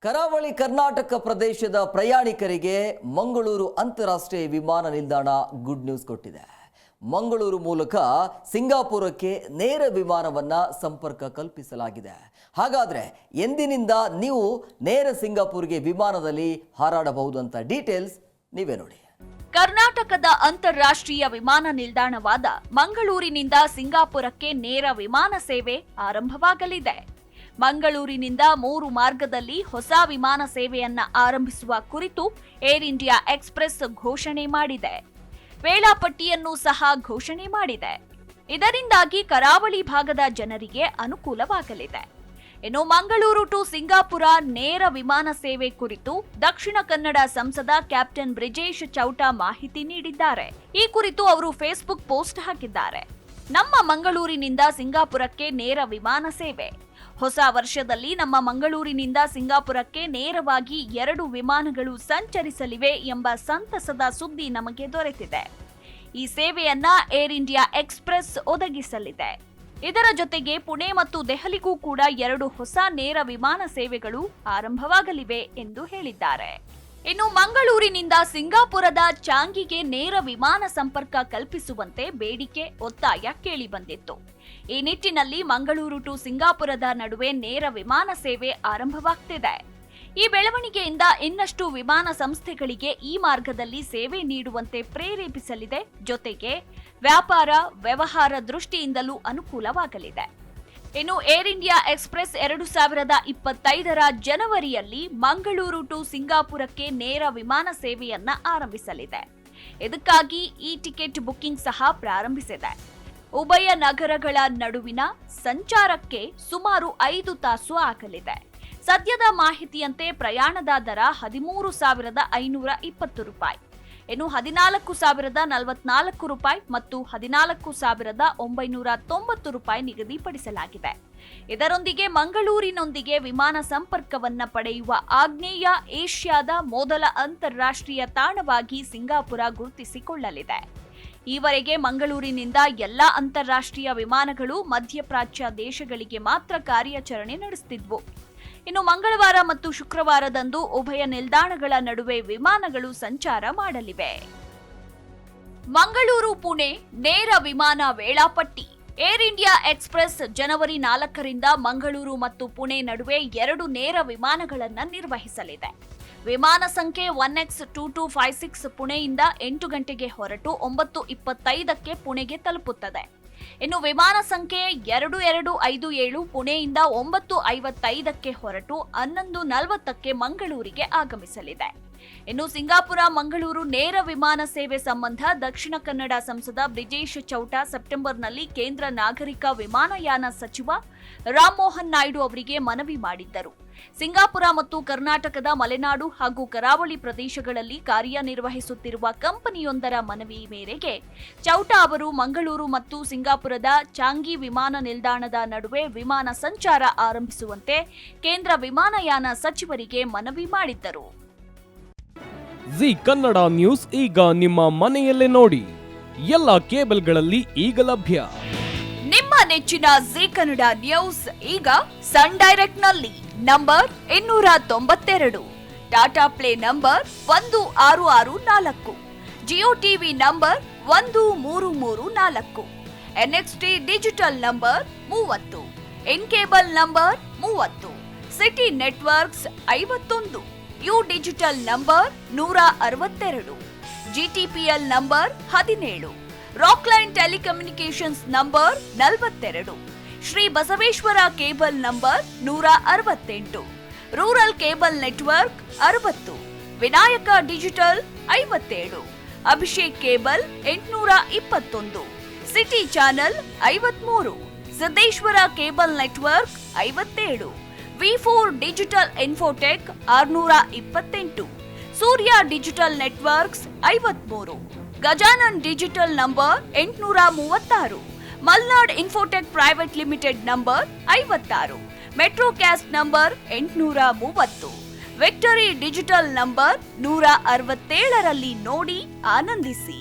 ಕರಾವಳಿ ಕರ್ನಾಟಕ ಪ್ರದೇಶದ ಪ್ರಯಾಣಿಕರಿಗೆ ಮಂಗಳೂರು ಅಂತಾರಾಷ್ಟ್ರೀಯ ವಿಮಾನ ನಿಲ್ದಾಣ ಗುಡ್ ನ್ಯೂಸ್ ಕೊಟ್ಟಿದೆ. ಮಂಗಳೂರು ಮೂಲಕ ಸಿಂಗಾಪುರಕ್ಕೆ ನೇರ ವಿಮಾನವನ್ನ ಸಂಪರ್ಕ ಕಲ್ಪಿಸಲಾಗಿದೆ. ಹಾಗಾದ್ರೆ ಎಂದಿನಿಂದ ನೀವು ನೇರ ಸಿಂಗಾಪುರ್ಗೆ ವಿಮಾನದಲ್ಲಿ ಹಾರಾಡಬಹುದು ಅಂತ ಡೀಟೇಲ್ಸ್ ನೀವೇ ನೋಡಿ. ಕರ್ನಾಟಕದ ಅಂತಾರಾಷ್ಟ್ರೀಯ ವಿಮಾನ ನಿಲ್ದಾಣವಾದ ಮಂಗಳೂರಿನಿಂದ ಸಿಂಗಾಪುರಕ್ಕೆ ನೇರ ವಿಮಾನ ಸೇವೆ ಆರಂಭವಾಗಲಿದೆ. ಮಂಗಳೂರಿನಿಂದ 3 ಮಾರ್ಗದಲ್ಲಿ ಹೊಸ ವಿಮಾನ ಸೇವೆಯನ್ನ ಆರಂಭಿಸುವ ಕುರಿತು ಏರ್ ಇಂಡಿಯಾ ಎಕ್ಸ್‌ಪ್ರೆಸ್ ಘೋಷಣೆ ಮಾಡಿದೆ. ವೇಳಾಪಟ್ಟಿಯನ್ನು ಸಹ ಘೋಷಣೆ ಮಾಡಿದೆ. ಇದರಿಂದಾಗಿ ಕರಾವಳಿ ಭಾಗದ ಜನರಿಗೆ ಅನುಕೂಲವಾಗಲಿದೆ. ಇನ್ನು ಮಂಗಳೂರು ಟು ಸಿಂಗಾಪುರ ನೇರ ವಿಮಾನ ಸೇವೆ ಕುರಿತು ದಕ್ಷಿಣ ಕನ್ನಡ ಸಂಸದ ಕ್ಯಾಪ್ಟನ್ ಬ್ರಿಜೇಶ್ ಚೌಟ ಮಾಹಿತಿ ನೀಡಿದ್ದಾರೆ. ಈ ಕುರಿತು ಅವರು ಫೇಸ್ಬುಕ್ ಪೋಸ್ಟ್ ಹಾಕಿದ್ದಾರೆ. ನಮ್ಮ ಮಂಗಳೂರಿನಿಂದ ಸಿಂಗಾಪುರಕ್ಕೆ ನೇರ ವಿಮಾನ ಸೇವೆ. ಹೊಸ ವರ್ಷದಲ್ಲಿ ನಮ್ಮ ಮಂಗಳೂರಿನಿಂದ ಸಿಂಗಾಪುರಕ್ಕೆ ನೇರವಾಗಿ 2 ವಿಮಾನಗಳು ಸಂಚರಿಸಲಿವೆ ಎಂಬ ಸಂತಸದ ಸುದ್ದಿ ನಮಗೆ ದೊರೆತಿದೆ. ಈ ಸೇವೆಯನ್ನ ಏರ್ ಇಂಡಿಯಾ ಎಕ್ಸ್‌ಪ್ರೆಸ್ ಒದಗಿಸಲಿದೆ. ಇದರ ಜೊತೆಗೆ ಪುಣೆ ಮತ್ತು ದೆಹಲಿಗೂ ಕೂಡ 2 ಹೊಸ ನೇರ ವಿಮಾನ ಸೇವೆಗಳು ಆರಂಭವಾಗಲಿವೆ ಎಂದು ಹೇಳಿದ್ದಾರೆ. ಇನ್ನು ಮಂಗಳೂರಿನಿಂದ ಸಿಂಗಾಪುರದ ಚಾಂಗಿಗೆ ನೇರ ವಿಮಾನ ಸಂಪರ್ಕ ಕಲ್ಪಿಸುವಂತೆ ಬೇಡಿಕೆ ಒತ್ತಾಯ ಕೇಳಿಬಂದಿತ್ತು. ಈ ನಿಟ್ಟಿನಲ್ಲಿ ಮಂಗಳೂರು ಟು ಸಿಂಗಾಪುರದ ನಡುವೆ ನೇರ ವಿಮಾನ ಸೇವೆ ಆರಂಭವಾಗ್ತಿದೆ. ಈ ಬೆಳವಣಿಗೆಯಿಂದ ಇನ್ನಷ್ಟು ವಿಮಾನ ಸಂಸ್ಥೆಗಳಿಗೆ ಈ ಮಾರ್ಗದಲ್ಲಿ ಸೇವೆ ನೀಡುವಂತೆ ಪ್ರೇರೇಪಿಸಲಿದೆ. ಜೊತೆಗೆ ವ್ಯಾಪಾರ ವ್ಯವಹಾರ ದೃಷ್ಟಿಯಿಂದಲೂ ಅನುಕೂಲವಾಗಲಿದೆ. ಇನ್ನು ಏರ್ ಇಂಡಿಯಾ ಎಕ್ಸ್‌ಪ್ರೆಸ್ 2025ರ ಜನವರಿಯಲ್ಲಿ ಮಂಗಳೂರು ಟು ಸಿಂಗಾಪುರಕ್ಕೆ ನೇರ ವಿಮಾನ ಸೇವೆಯನ್ನ ಆರಂಭಿಸಲಿದೆ. ಇದಕ್ಕಾಗಿ ಈ ಟಿಕೆಟ್ ಬುಕಿಂಗ್ ಸಹ ಪ್ರಾರಂಭಿಸಿದೆ. ಉಭಯ ನಗರಗಳ ನಡುವಿನ ಸಂಚಾರಕ್ಕೆ ಸುಮಾರು 5 ತಾಸು ಆಗಲಿದೆ. ಸದ್ಯದ ಮಾಹಿತಿಯಂತೆ ಪ್ರಯಾಣದ ದರ 13,520 ರೂಪಾಯಿ, ಇನ್ನು 14,044 ರೂಪಾಯಿ ಮತ್ತು 14,990 ರೂಪಾಯಿ ನಿಗದಿಪಡಿಸಲಾಗಿದೆ. ಇದರೊಂದಿಗೆ ಮಂಗಳೂರಿನೊಂದಿಗೆ ವಿಮಾನ ಸಂಪರ್ಕವನ್ನ ಪಡೆಯುವ ಆಗ್ನೇಯ ಏಷ್ಯಾದ ಮೊದಲ ಅಂತಾರಾಷ್ಟ್ರೀಯ ತಾಣವಾಗಿ ಸಿಂಗಾಪುರ ಗುರುತಿಸಿಕೊಳ್ಳಲಿದೆ. ಈವರೆಗೆ ಮಂಗಳೂರಿನಿಂದ ಎಲ್ಲಾ ಅಂತಾರಾಷ್ಟ್ರೀಯ ವಿಮಾನಗಳು ಮಧ್ಯಪ್ರಾಚ್ಯ ದೇಶಗಳಿಗೆ ಮಾತ್ರ ಕಾರ್ಯಾಚರಣೆ ನಡೆಸುತ್ತಿದ್ವು. ಇನ್ನು ಮಂಗಳವಾರ ಮತ್ತು ಶುಕ್ರವಾರದಂದು ಉಭಯ ನಿಲ್ದಾಣಗಳ ನಡುವೆ ವಿಮಾನಗಳು ಸಂಚಾರ ಮಾಡಲಿವೆ. ಮಂಗಳೂರು ಪುಣೆ ನೇರ ವಿಮಾನ ವೇಳಾಪಟ್ಟಿ. ಏರ್ ಇಂಡಿಯಾ ಎಕ್ಸ್‌ಪ್ರೆಸ್ ಜನವರಿ 4ರಿಂದ ಮಂಗಳೂರು ಮತ್ತು ಪುಣೆ ನಡುವೆ 2 ನೇರ ವಿಮಾನಗಳನ್ನು ನಿರ್ವಹಿಸಲಿದೆ. ವಿಮಾನ ಸಂಖ್ಯೆ 1X2256 ಪುಣೆಯಿಂದ 8 ಗಂಟೆಗೆ ಹೊರಟು 9:25ಕ್ಕೆ ಪುಣೆಗೆ ತಲುಪುತ್ತದೆ. ಇನ್ನು ವಿಮಾನ ಸಂಖ್ಯೆ 2257 ಪುಣೆಯಿಂದ 9:55ಕ್ಕೆ ಹೊರಟು 11:40ಕ್ಕೆ ಮಂಗಳೂರಿಗೆ ಆಗಮಿಸಲಿದೆ. ಇನ್ನು ಸಿಂಗಾಪುರ ಮಂಗಳೂರು ನೇರ ವಿಮಾನ ಸೇವೆ ಸಂಬಂಧ ದಕ್ಷಿಣ ಕನ್ನಡ ಸಂಸದ ಬ್ರಿಜೇಶ್ ಚೌಟ ಸೆಪ್ಟೆಂಬರ್ನಲ್ಲಿ ಕೇಂದ್ರ ನಾಗರಿಕ ವಿಮಾನಯಾನ ಸಚಿವ ರಾಮಮೋಹನ್ ನಾಯ್ಡು ಅವರಿಗೆ ಮನವಿ ಮಾಡಿದ್ದರು. ಸಿಂಗಾಪುರ ಮತ್ತು ಕರ್ನಾಟಕದ ಮಲೆನಾಡು ಹಾಗೂ ಕರಾವಳಿ ಪ್ರದೇಶಗಳಲ್ಲಿ ಕಾರ್ಯನಿರ್ವಹಿಸುತ್ತಿರುವ ಕಂಪನಿಯೊಂದರ ಮನವಿ ಮೇರೆಗೆ ಚೌಟ ಅವರು ಮಂಗಳೂರು ಮತ್ತು ಸಿಂಗಾಪುರದ ಚಾಂಗಿ ವಿಮಾನ ನಿಲ್ದಾಣದ ನಡುವೆ ವಿಮಾನ ಸಂಚಾರ ಆರಂಭಿಸುವಂತೆ ಕೇಂದ್ರ ವಿಮಾನಯಾನ ಸಚಿವರಿಗೆ ಮನವಿ ಮಾಡಿದ್ದರು. ಜಿ ಕನ್ನಡ ನ್ಯೂಸ್ ಈಗ ನಿಮ್ಮ ಮನೆಯಲ್ಲೇ ನೋಡಿ. ಎಲ್ಲ ಕೇಬಲ್ಗಳಲ್ಲಿ ಈಗ ಲಭ್ಯ. ನಿಮ್ಮ ನೆಚ್ಚಿನ ಜಿ ಕನ್ನಡ ನ್ಯೂಸ್ ಈಗ ಸನ್ ಡೈರೆಕ್ಟ್ ನಲ್ಲಿ number 292, Tata play number 1664, Jio TV number 1334, NXT digital number 30, in cable number 30, city networks 51, U digital number 162, GTPL number 17, Rockline telecommunications number 42, Shri Basaveshwara cable number 168, rural cable network 60, Vinayaka digital 57, Abhishek cable 821, city channel 53, Siddeshwara cable network 57, V4 digital Infotech 628, Surya digital networks 53, Gajanan digital number 836, Malnad Infotech Private Limited number 56, Metrocast number 830, Victory Digital number 167ರಲ್ಲಿ ನೋಡಿ ಆನಂದಿಸಿ.